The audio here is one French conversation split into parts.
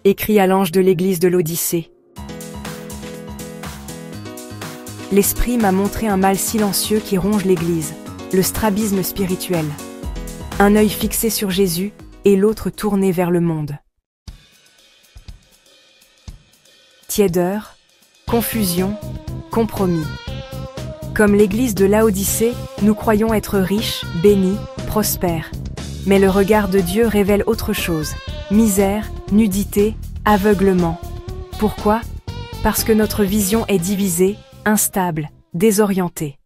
Écrit à l'ange de l'église de l'Odyssée. L'Esprit m'a montré un mal silencieux qui ronge l'Église, le strabisme spirituel. Un œil fixé sur Jésus et l'autre tourné vers le monde. Tiédeur, confusion, compromis. Comme l'Église de Laodicée, nous croyons être riches, bénis, prospères. Mais le regard de Dieu révèle autre chose. Misère, nudité, aveuglement. Pourquoi? Parce que notre vision est divisée, instable, désorientée.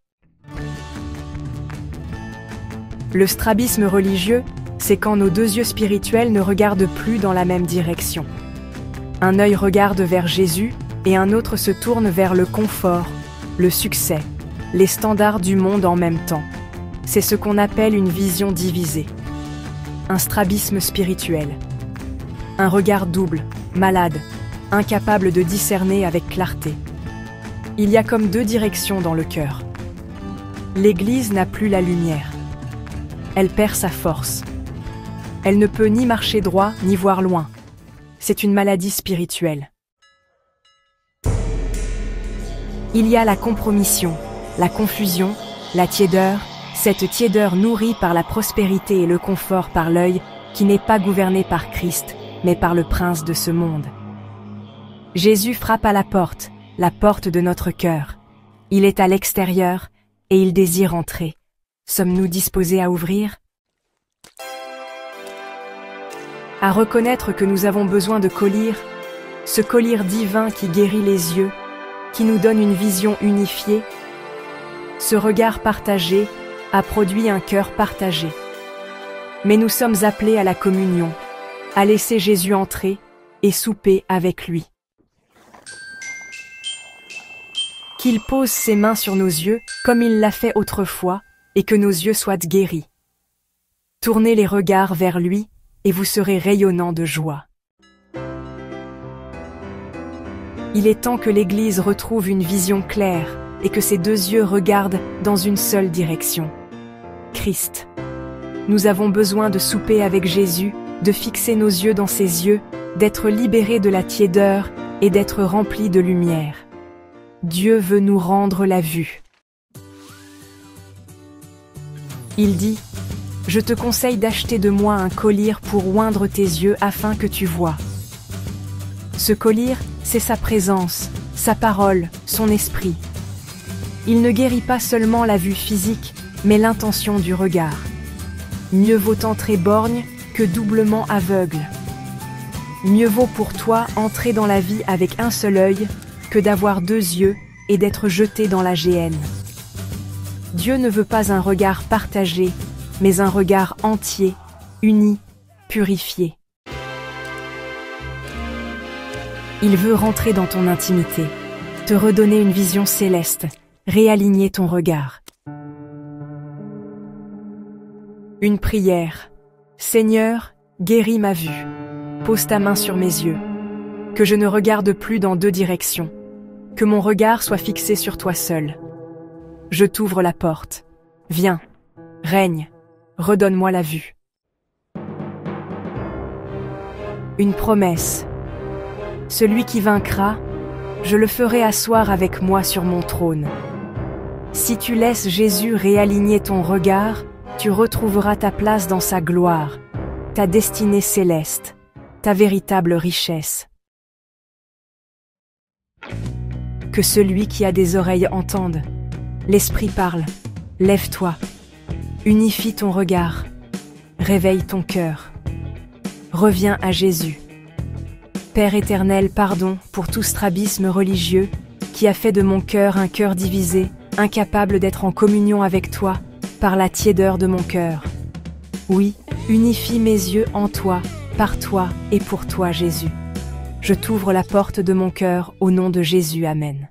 Le strabisme religieux, c'est quand nos deux yeux spirituels ne regardent plus dans la même direction. Un œil regarde vers Jésus et un autre se tourne vers le confort, le succès, les standards du monde en même temps. C'est ce qu'on appelle une vision divisée. Un strabisme spirituel. Un regard double, malade, incapable de discerner avec clarté. Il y a comme deux directions dans le cœur. L'Église n'a plus la lumière. Elle perd sa force. Elle ne peut ni marcher droit, ni voir loin. C'est une maladie spirituelle. Il y a la compromission, la confusion, la tiédeur, cette tiédeur nourrie par la prospérité et le confort par l'œil, qui n'est pas gouvernée par Christ, mais par le prince de ce monde. Jésus frappe à la porte de notre cœur. Il est à l'extérieur et il désire entrer. Sommes-nous disposés à ouvrir? À reconnaître que nous avons besoin de collyre, ce collyre divin qui guérit les yeux, qui nous donne une vision unifiée. Ce regard partagé a produit un cœur partagé. Mais nous sommes appelés à la communion, à laisser Jésus entrer et souper avec lui. Qu'il pose ses mains sur nos yeux, comme il l'a fait autrefois, et que nos yeux soient guéris. Tournez les regards vers lui, et vous serez rayonnants de joie. Il est temps que l'Église retrouve une vision claire, et que ses deux yeux regardent dans une seule direction. Christ. Nous avons besoin de souper avec Jésus, de fixer nos yeux dans ses yeux, d'être libérés de la tiédeur et d'être remplis de lumière. Dieu veut nous rendre la vue. Il dit, « Je te conseille d'acheter de moi un collyre pour oindre tes yeux afin que tu vois. » Ce collyre, c'est sa présence, sa parole, son esprit. Il ne guérit pas seulement la vue physique, mais l'intention du regard. Mieux vaut entrer borgne que doublement aveugle. Mieux vaut pour toi entrer dans la vie avec un seul œil que d'avoir deux yeux et d'être jeté dans la géhenne. Dieu ne veut pas un regard partagé, mais un regard entier, uni, purifié. Il veut rentrer dans ton intimité, te redonner une vision céleste, réaligner ton regard. Une prière. Seigneur, guéris ma vue. Pose ta main sur mes yeux. Que je ne regarde plus dans deux directions. Que mon regard soit fixé sur toi seul. Je t'ouvre la porte. Viens, règne, redonne-moi la vue. Une promesse. Celui qui vaincra, je le ferai asseoir avec moi sur mon trône. Si tu laisses Jésus réaligner ton regard, tu retrouveras ta place dans sa gloire, ta destinée céleste, ta véritable richesse. Que celui qui a des oreilles entende. L'Esprit parle. Lève-toi. Unifie ton regard. Réveille ton cœur. Reviens à Jésus. Père éternel, pardon pour tout strabisme religieux qui a fait de mon cœur un cœur divisé, incapable d'être en communion avec toi, par la tiédeur de mon cœur. Oui, unifie mes yeux en toi, par toi et pour toi, Jésus. Je t'ouvre la porte de mon cœur au nom de Jésus. Amen.